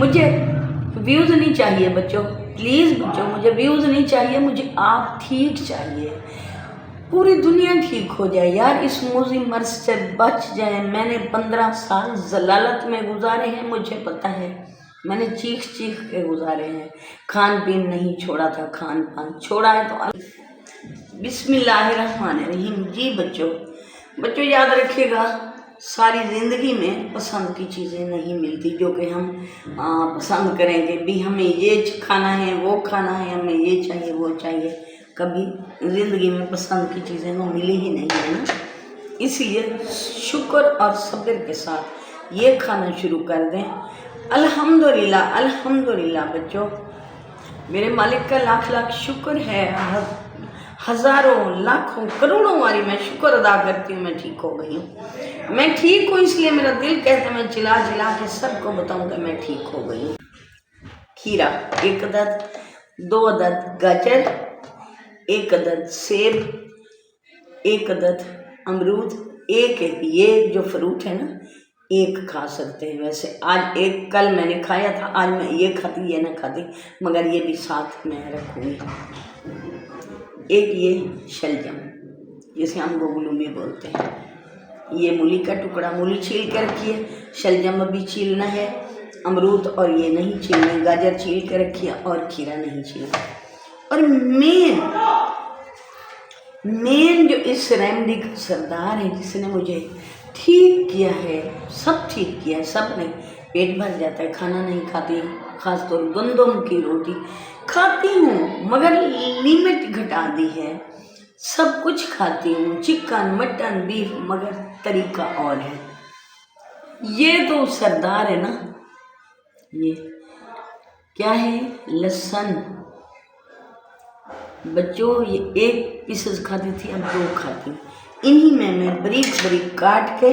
مجھے ویوز نہیں چاہیے بچوں، پلیز بچوں مجھے ویوز نہیں چاہیے، مجھے آپ ٹھیک چاہیے، پوری دنیا ٹھیک ہو جائے یار، اس موذی مرض سے بچ جائیں۔ میں نے 15 سال ضلالت میں گزارے ہیں، مجھے پتہ ہے، میں نے چیخ چیخ کے گزارے ہیں، کھان پین نہیں چھوڑا تھا، کھان پان چھوڑا ہے تو بسم اللہ الرحمن الرحیم۔ جی بچوں یاد رکھیے گا، ساری زندگی میں پسند کی چیزیں نہیں ملتی جو کہ ہم پسند کریں گے بھی ہمیں یہ کھانا ہے، وہ کھانا ہے، ہمیں یہ چاہیے، وہ چاہیے، کبھی زندگی میں پسند کی چیزیں وہ ملی ہی نہیں ہے نا۔ اس لیے شکر اور صبر کے ساتھ یہ کھانا شروع کر دیں۔ الحمدللہ الحمدللہ بچوں، میرے مالک کا لاکھ لاکھ شکر ہے، ہزاروں لاکھوں کروڑوں باری میں شکر ادا کرتی ہوں، میں ٹھیک ہو گئی ہوں۔ میں ٹھیک ہوں اس لیے میرا دل کہتا ہے میں چلا چلا کے سب کو بتاؤں کہ میں ٹھیک ہو گئی ہوں۔ کھیرا 1 عدد، 2 عدد گاجر، 1 عدد سیب، 1 عدد امرود، ایک یہ جو فروٹ ہے نا، ایک کھا سکتے ہیں ویسے، آج ایک کل میں نے کھایا تھا، آج میں یہ کھاتی یہ نہ کھاتی، مگر یہ بھی ساتھ میں رکھوں گی۔ ایک یہ شلجم جسے ہم گوگلو میں بولتے ہیں، یہ مولی کا ٹکڑا، مولی چھیل کے رکھی ہے، شلجم ابھی چھیلنا ہے، امرود اور یہ نہیں چھیلنا، گاجر چھیل کے رکھی ہے اور کھیرا نہیں چھیلنا۔ اور مین جو اس ریمڈی کا سردار ہے، جس نے مجھے ٹھیک کیا ہے، سب ٹھیک کیا ہے، سب نے پیٹ بھر جاتا ہے، کھانا نہیں کھاتی، خاص طور گندم کی روٹی کھاتی ہوں مگر لیمٹ گھٹا دی ہے، سب کچھ کھاتی ہوں، چکن مٹن بیف، مگر طریقہ اور ہے۔ یہ تو سردار ہے نا، یہ کیا ہے؟ لہسن بچوں، یہ 1 پیسز کھاتی تھی، اب 2 کھاتی ہوں، انہی میں بریک بریک کاٹ کے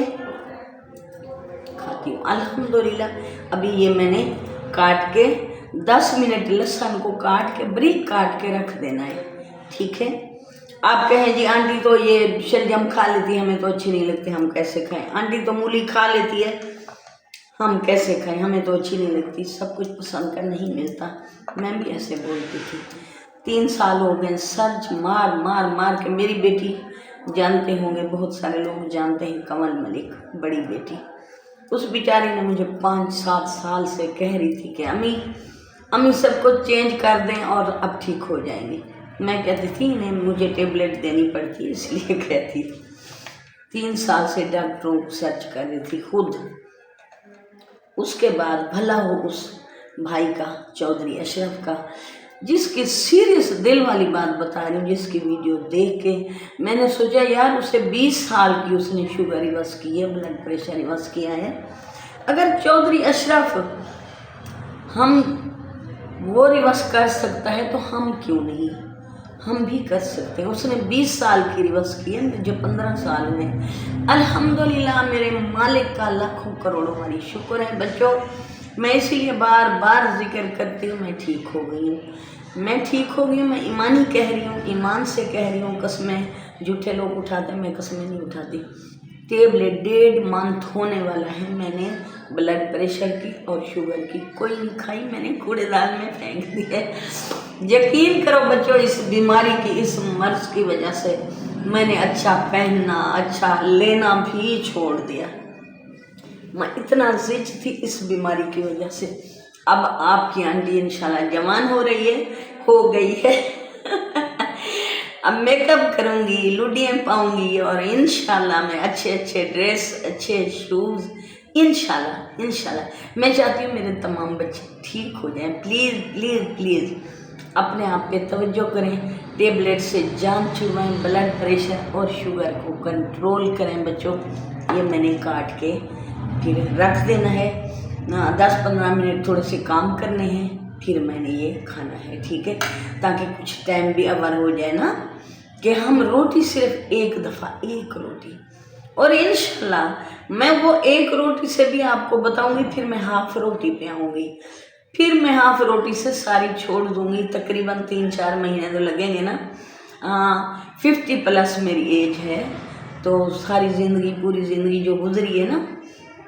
کھاتی ہوں۔ الحمدللہ ابھی یہ میں نے کاٹ کے 10 منٹ لہسن کو کاٹ کے بریک کاٹ کے رکھ دینا ہے، ٹھیک ہے؟ آپ کہیں جی آنٹی تو یہ شلجم کھا لیتی ہے، ہمیں تو اچھی نہیں لگتی، ہم کیسے کھائیں؟ آنٹی تو مولی کھا لیتی ہے، ہم کیسے کھائیں؟ ہمیں تو اچھی نہیں لگتی، سب کچھ پسند کر نہیں ملتا، میں بھی ایسے بولتی تھی۔ 3 سال ہو گئے سرچ مار مار مار کے، میری بیٹی جانتے ہوں گے، بہت سارے لوگ جانتے ہیں، کنول ملک بڑی بیٹی، اس بیچاری نے مجھے 5-7 سال سے کہہ رہی تھی کہ امی سب کو چینج کر دیں اور اب ٹھیک ہو جائیں گی۔ میں کہتی تھی نہیں، مجھے ٹیبلٹ دینی پڑتی ہے اس لیے کہتی تھی۔ 3 سال سے ڈاکٹروں کو سرچ کر رہی تھی خود۔ اس کے بعد بھلا ہو اس بھائی کا، چودھری اشرف کا، جس کی سیریس دل والی بات بتا رہی ہوں، جس کی ویڈیو دیکھ کے میں نے سوچا یار اسے 20 سال کی اس نے شوگر ریورس کی ہے، بلڈ پریشر ریورس کیا ہے، اگر چودھری اشرف ہم وہ ریورس کر سکتا ہے تو ہم کیوں نہیں، ہم بھی کر سکتے ہیں۔ اس نے 20 سال کی ریورس کی ہے، مجھے 15 سال میں۔ الحمدللہ میرے مالک کا لاکھوں کروڑوں باری شکر ہے بچوں، میں اسی لیے بار بار ذکر کرتی ہوں میں ٹھیک ہو گئی ہوں، میں ٹھیک ہو گئی ہوں، میں ایمانی کہہ رہی ہوں، ایمان سے کہہ رہی ہوں، قسمیں جھوٹے لوگ اٹھاتے ہیں، میں قسمیں نہیں اٹھاتی۔ ٹیبلٹ 1.5 منتھ ہونے والا ہے، میں نے بلڈ پریشر کی اور شوگر کی کوئی نہیں کھائی، میں نے کوڑے دان میں پھینک دی ہے۔ یقین کرو بچوں، اس بیماری کی، اس مرض کی وجہ سے میں نے اچھا پہننا، اچھا لینا بھی چھوڑ دیا، میں اتنا زچ تھی اس بیماری کی وجہ سے۔ اب آپ کی آنٹی انشاءاللہ جوان ہو رہی ہے، ہو گئی ہے، اب میک اپ کروں گی، لوڈیاں پاؤں گی، اور انشاءاللہ میں اچھے اچھے ڈریس، اچھے شوز، انشاءاللہ میں چاہتی ہوں میرے تمام بچے ٹھیک ہو جائیں۔ پلیز پلیز پلیز اپنے آپ پہ توجہ کریں، ٹیبلٹ سے جان چھڑوائیں، بلڈ پریشر اور شوگر کو کنٹرول کریں بچوں۔ یہ میں نے کاٹ کے پھر رکھ دینا ہے، 10-15 منٹ تھوڑے سے کام کرنے ہیں، پھر میں نے یہ کھانا ہے، ٹھیک ہے؟ تاکہ کچھ ٹائم بھی اوور ہو جائے نا، کہ ہم روٹی صرف 1 دفعہ، 1 روٹی، اور انشاءاللہ میں وہ 1 روٹی سے بھی آپ کو بتاؤں گی، پھر میں ہاف روٹی پہ آؤں گی، پھر میں ہاف روٹی سے ساری چھوڑ دوں گی، تقریباً 3-4 مہینے تو لگیں گے نا، 50 پلس میری ایج ہے، تو ساری زندگی، پوری زندگی جو گزری ہے نا،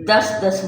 10-10